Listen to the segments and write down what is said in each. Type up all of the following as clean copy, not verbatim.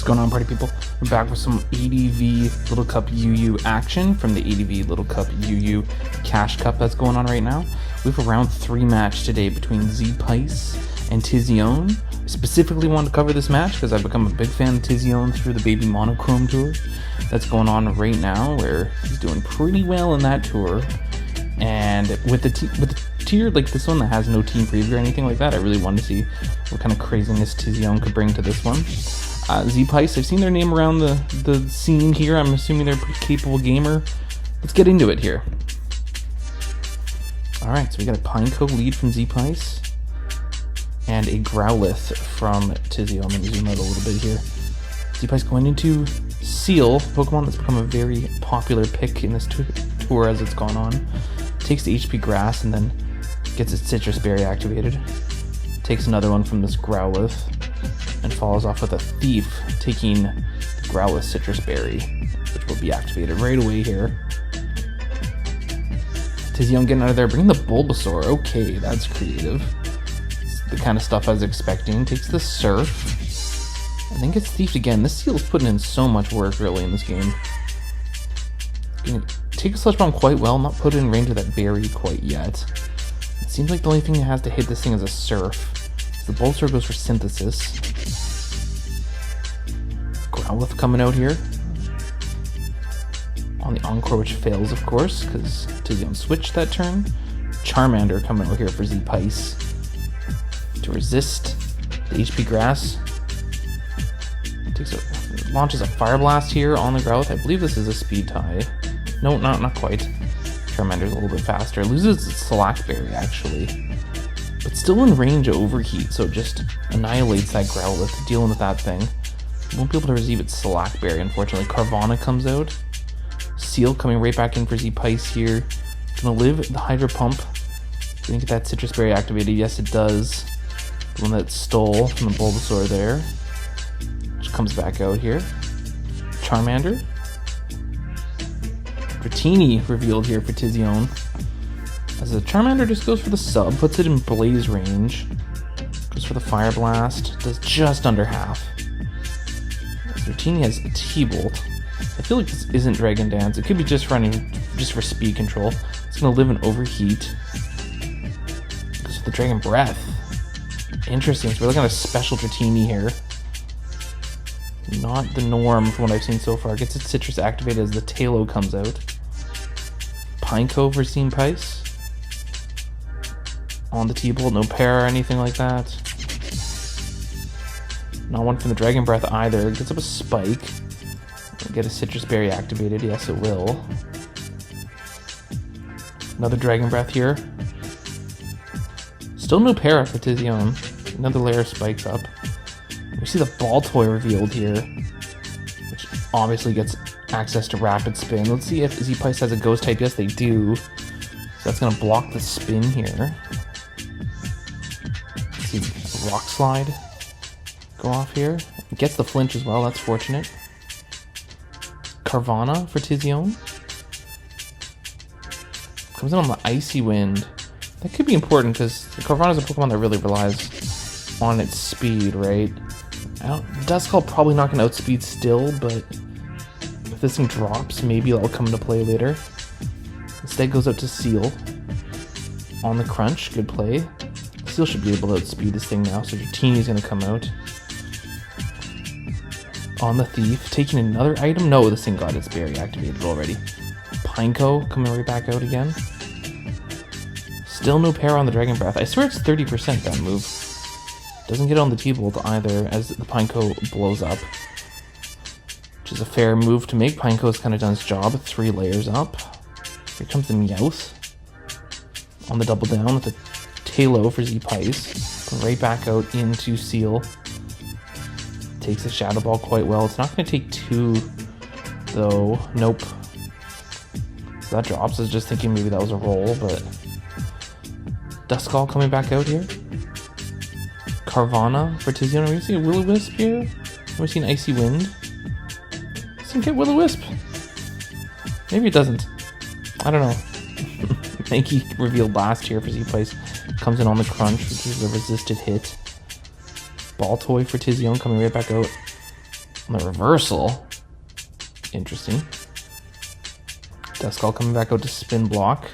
going on, party people? We're back with some ADV Little Cup UU action from the ADV Little Cup UU Cash Cup that's going on right now. We have a round 3 match today between Zpice and Tiziown. I specifically wanted to cover this match because I've become a big fan of Tiziown through the Baby Monochrome tour that's going on right now, where he's doing pretty well in that tour. And with the tier like this one that has no team preview or anything like that, I really wanted to see what kind of craziness Tiziown could bring to this one. Zpice, I've seen their name around the scene here. I'm assuming they're a pretty capable gamer. Let's get into it here. Alright, so we got a Pineco lead from Zpice and a Growlithe from Tiziown. I'm going to zoom out a little bit here. Zpice going into Seal, Pokemon that's become a very popular pick in this tour as it's gone on. Takes the HP Grass and then gets its Citrus Berry activated. Takes another one from this Growlithe and follows off with a Thief, taking the Growlithe Citrus Berry, which will be activated right away here. Tiziown getting out of there, bringing the Bulbasaur. Okay, that's creative. It's the kind of stuff I was expecting. Takes the Surf, and then gets Thiefed again. This Seal's putting in so much work, really, in this game. Take a Sludge Bomb quite well, not put in range of that berry quite yet. It seems like the only thing that has to hit this thing is a Surf. The Bulbasaur goes for Synthesis. Growlithe coming out here on the Encore, which fails, of course, because Tiziown switched that turn. Charmander coming out here for Zpice to resist the HP Grass. Launches a Fire Blast here on the Growlithe. I believe this is a speed tie. No, not quite. Charmander's a little bit faster. Loses its Slack Berry, actually. But still in range of Overheat, so it just annihilates that Growlithe, dealing with that thing. Won't be able to receive its Slack Berry, unfortunately. Carvanha comes out. Seal coming right back in for Zpice here. Gonna live the Hydro Pump. Didn't get that Citrus Berry activated. Yes, it does. The one that stole from the Bulbasaur there. Which comes back out here. Charmander. Dratini revealed here for Tiziown. As the Charmander just goes for the sub, puts it in Blaze range. Goes for the Fire Blast. Does just under half. As Dratini has a T-Bolt. I feel like this isn't Dragon Dance. It could be just running just for speed control. It's going to live in Overheat. Goes for the Dragon Breath. Interesting. So we're looking at a special Dratini here. Not the norm from what I've seen so far. Gets its Citrus activated as the Tailo comes out. Pineco for Zpice. On the T-Bolt, no pair or anything like that. Not one from the Dragon Breath either. Gets up a Spike. Get a Citrus Berry activated. Yes, it will. Another Dragon Breath here. Still no para for Tiziown. Another layer of spikes up. We see the Ball Toy revealed here, which obviously gets access to Rapid Spin. Let's see if Zpice has a Ghost type. Yes, they do. So that's going to block the spin here. Let's see, Rock Slide go off here. It gets the flinch as well, that's fortunate. Carvanha for Tiziown. Comes in on the Icy Wind. That could be important because Carvanha is a Pokemon that really relies on its speed, right? Duskull probably not going to outspeed still, but if this thing drops, maybe that'll come into play later. Instead goes out to Seal on the Crunch. Good play. Seal should be able to outspeed this thing now, so Dratini's going to come out. On the Thief, taking another item. No, this thing got its berry activated already. Pineco coming right back out again. Still no pair on the Dragon Breath. I swear it's 30% that move. Doesn't get on the T-Bolt either as the Pineco blows up. Which is a fair move to make. Pineco's kind of done its job. 3 layers up. Here comes the Meowth. On the double down with the Tailo for Zpice. Right back out into Seal. Takes the Shadow Ball quite well. It's not going to take 2, though. Nope. So that drops. I was just thinking maybe that was a roll, but... Duskull coming back out here. Carvanha for Tiziown. Are we going to see a Will-O-Wisp here? Are we seeing Icy Wind? Doesn't get Will-O-Wisp. Maybe it doesn't. I don't know. Mankey revealed last here for Zpice. Comes in on the Crunch, which is a resisted hit. Ball Toy for Tiziown coming right back out. On the reversal. Interesting. Duskull coming back out to spin block.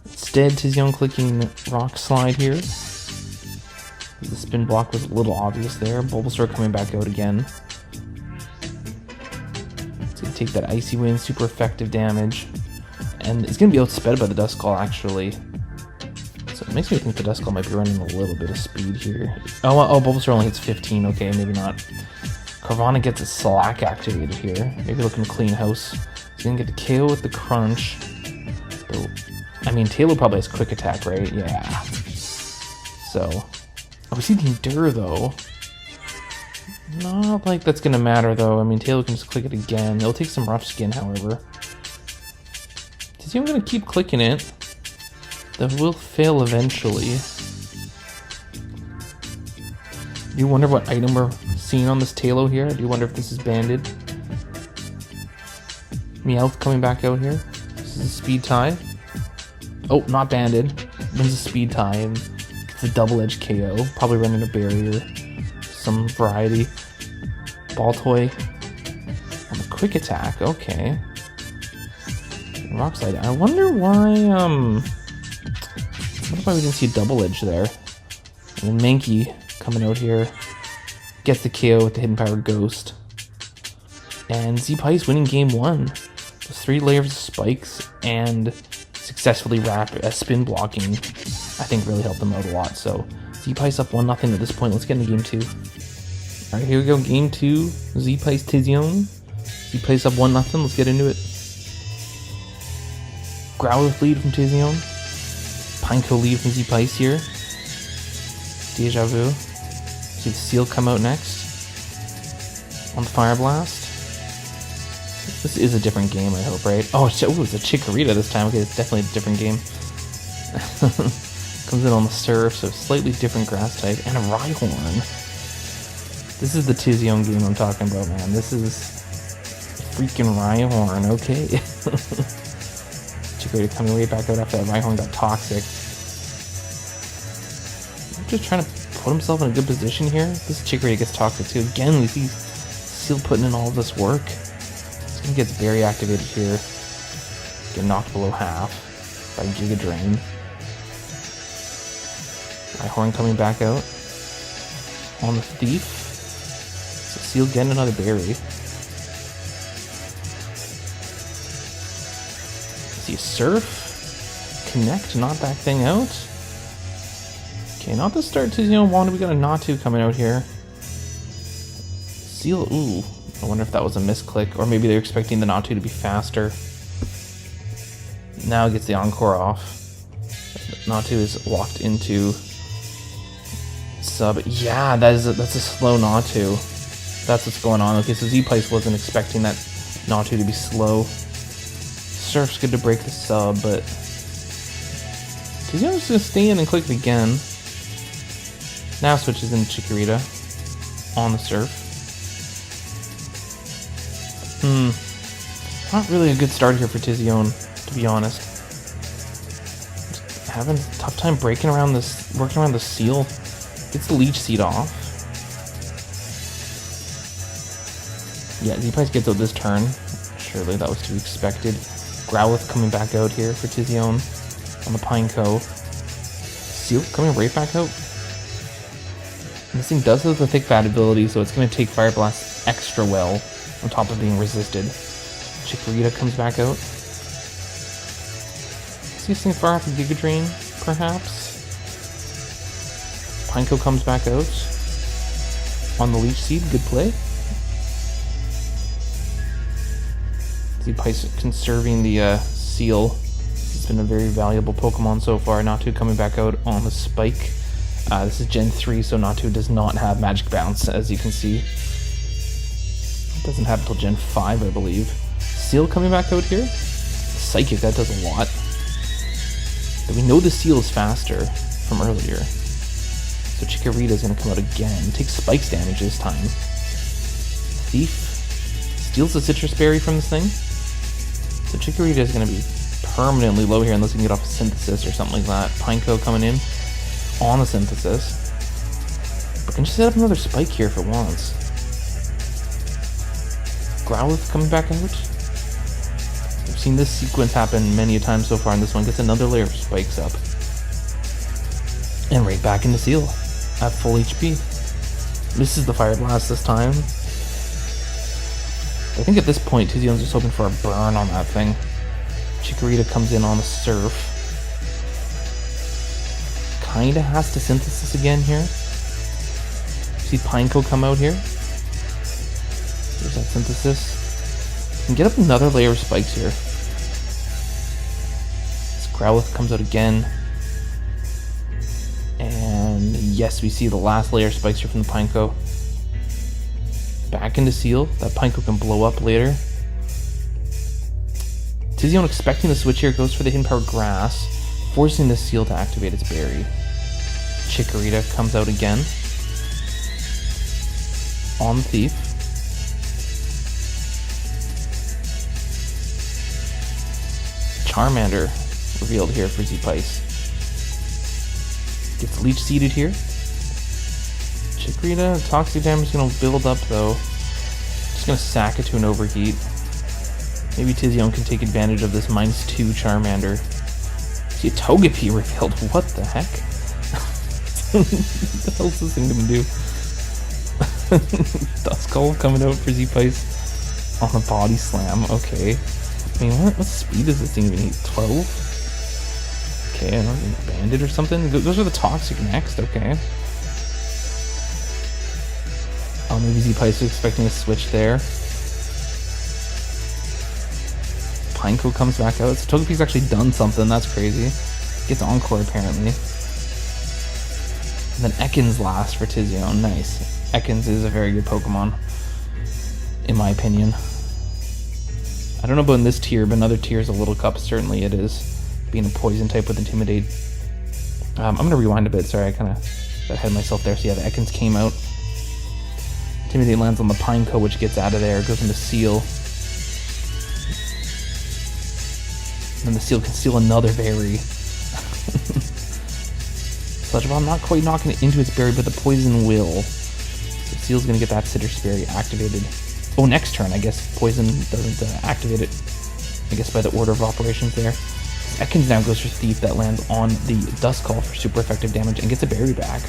Instead, Tiziown clicking Rock Slide here. The spin block was a little obvious there. Bulbasaur coming back out again. It's going to take that Icy Wind, super effective damage. And it's going to be outsped by the Duskull, actually. So it makes me think the Duskull might be running a little bit of speed here. Oh, Bulbasaur only hits 15. Okay, maybe not. Carvanha gets a Slack activated here. Maybe looking to clean house. He's going to get the KO with the Crunch. Though, I mean, Taylor probably has Quick Attack, right? Yeah. So, oh, we see the Endure, though. Not like that's going to matter, though. I mean, Taylor can just click it again. It'll take some rough skin, however. I'm going to keep clicking it. That will fail eventually. Do you wonder what item we're seeing on this Tailo here? Do you wonder if this is banded? Meowth coming back out here. This is a speed tie. Oh, not banded. Wins a speed tie and gets a double-edged KO. Probably running a barrier. Some variety. Ball toy. On the quick attack. Okay. Rock Slide. I wonder why, we didn't see a double edge there. And then Mankey coming out here. Gets the KO with the Hidden Power Ghost. And Zpice winning game 1. With 3 layers of spikes and successfully spin blocking, I think really helped them out a lot. So Zpice up 1-0 at this point. Let's get into game 2. Alright, here we go. Game 2. Zpice Tiziown. Zpice up 1-0. Let's get into it. Growlithe lead from Tiziown. Pineco lead from Zpice here. Deja Vu. See the Seal come out next. On the Fire Blast. This is a different game, I hope, right? Oh, it's a Chikorita this time. Okay, it's definitely a different game. Comes in on the Surf, so slightly different grass type. And a Rhyhorn. This is the Tiziown game I'm talking about, man. This is freaking Rhyhorn, okay? Chikorita coming way back out after that Rhyhorn got toxic. I'm just trying to put himself in a good position here. This Chikorita gets toxic too. Again, we see Seal putting in all of this work. He gets very activated here. Get knocked below half by Giga Drain. Rhyhorn coming back out on the Thief. So Seal getting another berry. See Surf. Connect, knock that thing out. Okay, not to start Tiziown Wanda. We got a Natu coming out here. Seal, ooh. I wonder if that was a misclick, or maybe they're expecting the Natu to be faster. Now it gets the Encore off. Natu is locked into sub. Yeah, that's a slow Natu. That's what's going on. Okay, so Zpice wasn't expecting that Natu to be slow. Surf's good to break the sub, but Tiziown's just gonna stay in and click it again. Now switches in Chikorita on the Surf. Not really a good start here for Tiziown, to be honest. Just having a tough time working around the Seal. Gets the Leech Seed off. Yeah, Zpice gets out this turn. Surely that was to be expected. Growlithe coming back out here for Tiziown on the Pineco. Seal coming right back out. And this thing does have the Thick Bat ability, so it's going to take Fire Blast extra well on top of being resisted. Chikorita comes back out. See this thing far off the Giga Drain, perhaps? Pineco comes back out on the Leech Seed. Good play. Zpice conserving the Seal. It's been a very valuable Pokemon so far. Natu coming back out on the Spike. This is Gen 3, so Natu does not have Magic Bounce, as you can see. It doesn't have until Gen 5, I believe. Seal coming back out here. Psychic, that does a lot. But we know the Seal is faster from earlier. So Chikorita is going to come out again. Takes Spikes damage this time. Thief steals the Citrus Berry from this thing. So Chikorita is going to be permanently low here unless we can get off a Synthesis or something like that. Pineco coming in on the Synthesis. But can just set up another Spike here if it wants. Growlithe coming back out. We've seen this sequence happen many a time so far, and this one gets another layer of spikes up. And right back into Seal at full HP. Misses the Fire Blast this time. I think at this point, Tiziown's just hoping for a burn on that thing. Chikorita comes in on the Surf. Kinda has to Synthesis again here. See Pineco come out here. There's that Synthesis. And get up another layer of spikes here. This Growlithe comes out again. And yes, we see the last layer of spikes here from the Pineco. Back into Seal. That Pineco can blow up later. Tiziown expecting the switch here, goes for the Hidden Power Grass, forcing the Seal to activate its berry. Chikorita comes out again. On the Thief. Charmander revealed here for Zpice. Gets Leech Seeded here. Chikorita, toxic damage is going to build up though. Just going to sack it to an Overheat. Maybe Tiziown can take advantage of this -2 Charmander. See a Togepi revealed. What the heck? What the hell is this thing going to do? Duskull coming out for Zpice on a Body Slam. Okay. I mean, what speed does this thing even need? 12? Okay, I don't know, Bandit or something? Those are the Toxic next, okay. Oh, maybe Zpice is expecting a switch there. Pineco comes back out. So Togepi's actually done something, that's crazy. Gets Encore apparently. And then Ekans last for Tiziown, nice. Ekans is a very good Pokemon, in my opinion. I don't know about in this tier, but in other tiers of Little Cup, certainly it is. Being a Poison type with Intimidate. I'm going to rewind a bit, sorry, I kind of got ahead of myself there. So yeah, the Ekans came out. Intimidate lands on the Pineco, which gets out of there, goes into Seal. And the Seal can steal another berry. Sludge Bomb not quite knocking it into its berry, but the Poison will. So Seal's going to get that Citrus Berry activated. Oh, next turn, I guess Poison doesn't activate it. I guess by the order of operations there. Ekans now goes for Thief, that lands on the Duskull for super effective damage and gets a berry back.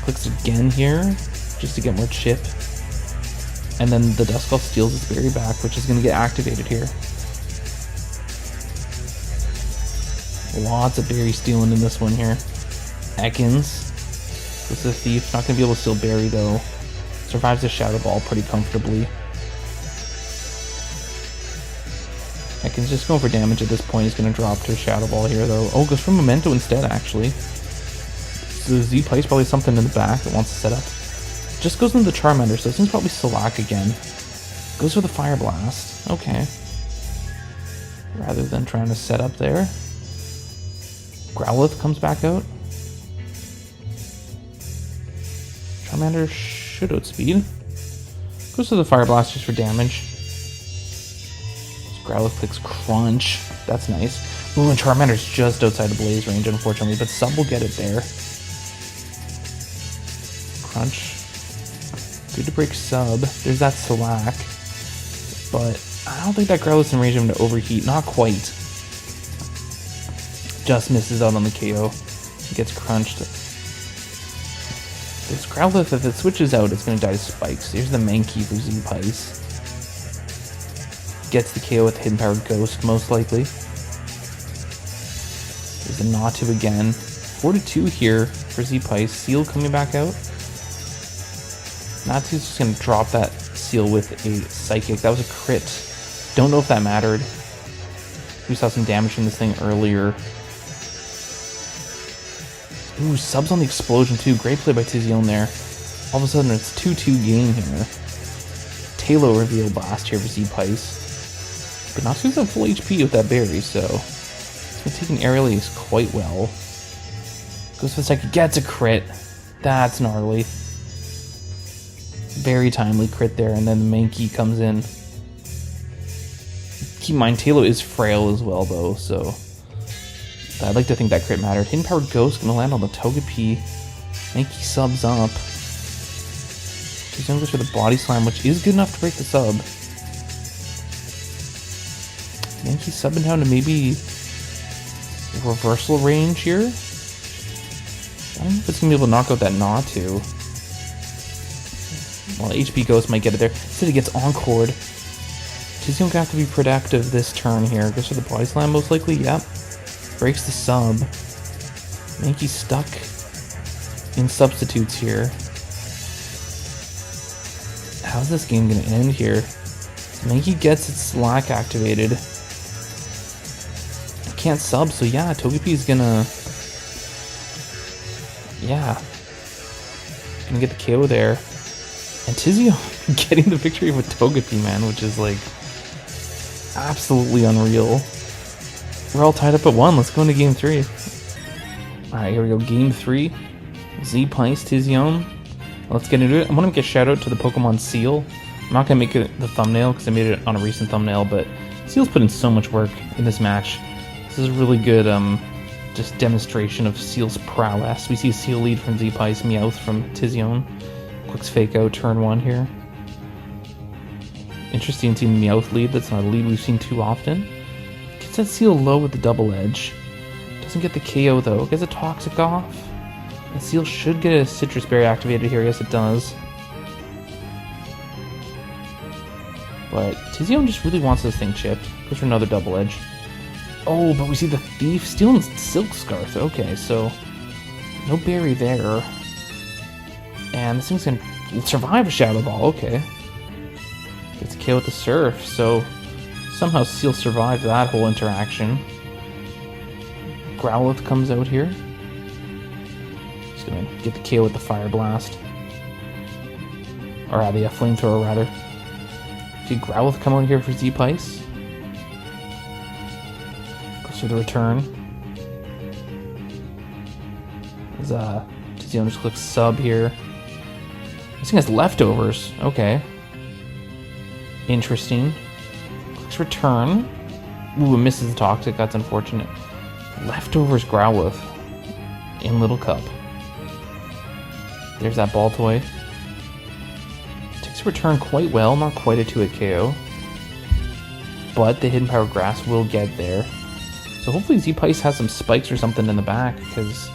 Clicks again here, just to get more chip. And then the Duskull steals its berry back, which is going to get activated here. Lots of berry stealing in this one here. Ekans goes to the Thief, not going to be able to steal berry though. Survives the Shadow Ball pretty comfortably. Ekans just going for damage at this point. He's going to drop to a Shadow Ball here though. Oh, goes for Memento instead actually. So Zpice probably something in the back that wants to set up. Just goes into the Charmander, so this thing's probably Slack again. Goes for the Fire Blast. Okay. Rather than trying to set up there. Growlithe comes back out. Charmander should outspeed. Goes to the Fire Blast just for damage. Growlithe clicks Crunch. That's nice. Ooh, and Charmander's just outside the Blaze range, unfortunately, but Sub will get it there. Crunch. Good to break Sub. There's that Slack. But I don't think that Growlithe's in range of him to Overheat. Not quite. Just misses out on the KO. Gets crunched. This Growlithe, if it switches out, it's going to die to Spikes. Here's the Mankey for Zpice. Gets the KO with Hidden Power Ghost, most likely. There's a Natu again. 4-2 here for Zpice. Seal coming back out. Natu's just going to drop that Seal with a Psychic. That was a crit. Don't know if that mattered. We saw some damage from this thing earlier. Ooh, Subs on the Explosion too. Great play by Tiziown there. All of a sudden it's 2-2 game here. Tailo reveal blast here for Zpice. But Natsu's at full HP with that berry, so it's been taking Aerial Ace quite well. Goes for the second, gets a crit. That's gnarly. Very timely crit there, and then the Mankey comes in. Keep in mind, Tailo is frail as well though, so I'd like to think that crit mattered. Hidden Power Ghost gonna land on the Togepi. Mankey subs up. Tiziown goes for the body slam, which is good enough to break the sub. Yankee subbing down to maybe reversal range here. I don't know if it's going to be able to knock out that Natu. Well, HP Ghost might get it there. Instead, he gets encored. Tiziown gonna have to be productive this turn here. Goes for the body slam, most likely. Yep. Breaks the sub. Yankee stuck in substitutes here. How's this game gonna end here? Yankee gets its slack activated. Can't sub, so yeah, Togepi is gonna... Yeah. Gonna get the KO there. And Tiziown getting the victory with Togepi, man, which is like absolutely unreal. We're all tied up at 1. Let's go into game 3. Alright, here we go. Game 3. Zpice, Tiziown. Let's get into it. I want to make a shout out to the Pokemon Seal. I'm not going to make it the thumbnail because I made it on a recent thumbnail, but Seal's put in so much work in this match. This is a really good just demonstration of Seal's prowess. We see a Seal lead from Zpice, Meowth from Tiziown. Quick's fake out turn 1 here. Interesting to see Meowth lead. That's not a lead we've seen too often. Gets that Seal low with the double edge. Doesn't get the KO though. Gets a Toxic off. And Seal should get a Citrus Berry activated here. Yes, it does. But Tiziown just really wants this thing chipped. Goes for another double edge. Oh, but we see the Thief stealing Silk Scarf. Okay, so no berry there. And this thing's gonna survive a Shadow Ball. Okay. Gets a KO with the Surf. So somehow Seal survived that whole interaction. Growlithe comes out here. He's gonna get the KO with the Fire Blast. Or the Flamethrower, rather. See Growlithe come out here for Zpice. Goes through the return. As Tiziown just clicks sub here. This thing has leftovers. Okay. Interesting. Clicks return. Ooh, it misses the Toxic. That's unfortunate. Leftovers Growlithe in Little Cup. There's that ball toy. Takes a return quite well. Not quite a 2-hit KO. But the Hidden Power Grass will get there. So hopefully Zpice has some spikes or something in the back, because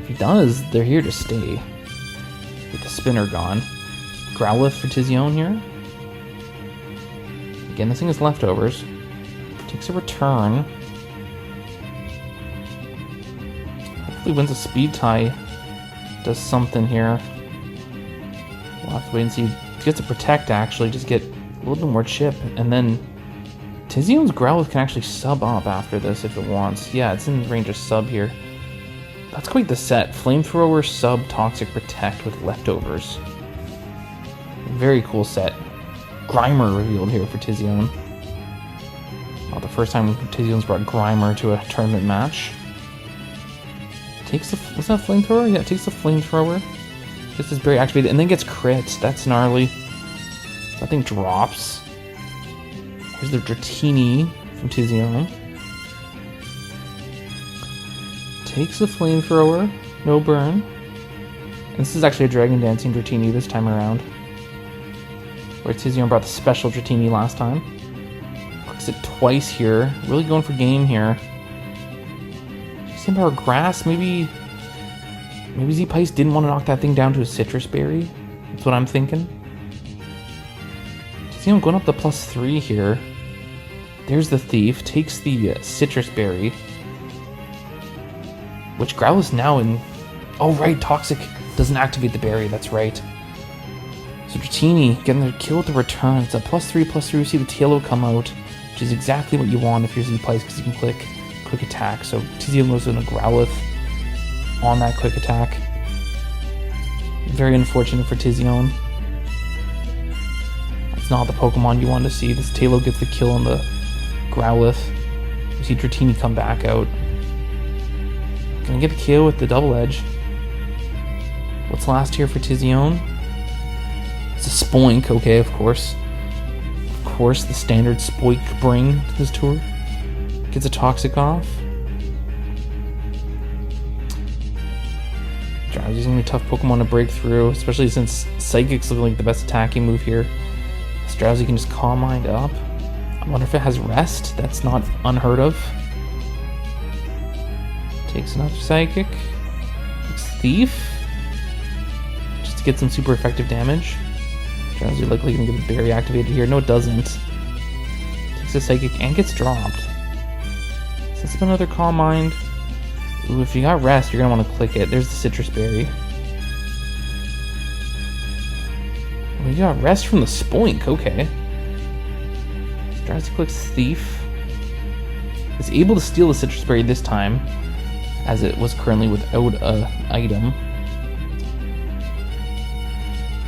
if he does, they're here to stay. With the spinner gone. Growlithe for Tiziown here. Again, this thing is leftovers. Takes a return. Hopefully wins a speed tie. Does something here. We'll have to wait and see. He gets a protect actually, just get a little bit more chip. And then Tiziown's Growlithe can actually sub up after this if it wants. Yeah, it's in range of sub here. That's quite the set. Flamethrower, sub, Toxic, protect with leftovers. Very cool set. Grimer revealed here for Tiziown. Well, the first time Tiziown's brought Grimer to a tournament match. Takes the... Was that Flamethrower? Yeah, takes the Flamethrower. Gets his berry activated and then gets crit. That's gnarly. That thing drops. Here's the Dratini from Tiziown. Takes the Flamethrower. No burn. And this is actually a Dragon Dancing Dratini this time around. Where Tiziown brought the special Dratini last time. Clicks it twice here. Really going for game here. Hidden Power Grass, maybe Zpice didn't want to knock that thing down to a Citrus Berry. That's what I'm thinking. Tiziown going up the +3 here. There's the Thief. Takes the Citrus Berry. Which Growlithe's now in... Oh, right, Toxic doesn't activate the berry. That's right. So Dratini getting the kill with the return. It's a +3/+3. We see the Tailo come out, which is exactly what you want if you're Zpice, because you can click quick attack. So Tiziown goes in a Growlithe on that quick attack. Very unfortunate for Tiziown. That's not the Pokemon you want to see. This Tailo gets the kill on the Growlithe. You see Dratini come back out. Gonna get the kill with the double edge. What's last here for Tiziown? It's a Spoink, okay, of course. Of course, the standard Spoink bring to this tour. Gets a Toxic off. Drowsy's gonna be a tough Pokemon to break through, especially since Psychic's looking like the best attacking move here. So Drowsy can just Calm Mind up. I wonder if it has Rest. That's not unheard of. Takes another Psychic. Takes Thief. Just to get some super effective damage. Drowsy likely gonna get a Berry activated here. No, it doesn't. Takes a Psychic and gets dropped. Sets up another Calm Mind. Ooh, if you got Rest, you're gonna want to click it. There's the Citrus Berry. We got Rest from the Spoink, okay. Drowsy clicks Thief. It's able to steal the Citrus Berry this time, as it was currently without an item.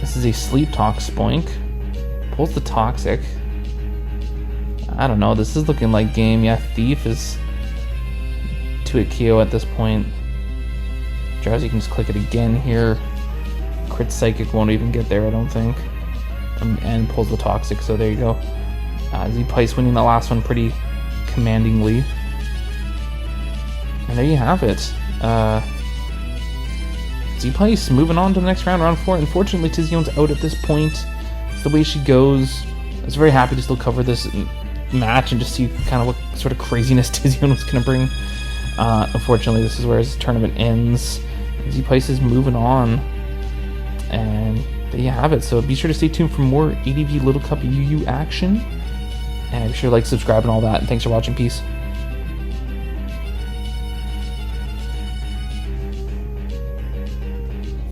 This is a Sleep Talk Spoink. Pulls the Toxic. I don't know, this is looking like game. Yeah, Thief is to a KO at this point. Drowsy can just click it again here. Crit Psychic won't even get there, I don't think. And pulls the Toxic, so there you go. Zpice winning the last one pretty commandingly. And there you have it. Zpice moving on to the next round, round 4. Unfortunately, Tiziown's out at this point. It's the way she goes. I was very happy to still cover this match and just see kind of what sort of craziness Tiziown was going to bring. Unfortunately, this is where his tournament ends. Zpice is moving on. And there you have it. So be sure to stay tuned for more ADV Little Cup UU action. And be sure to like, subscribe, and all that. And thanks for watching. Peace.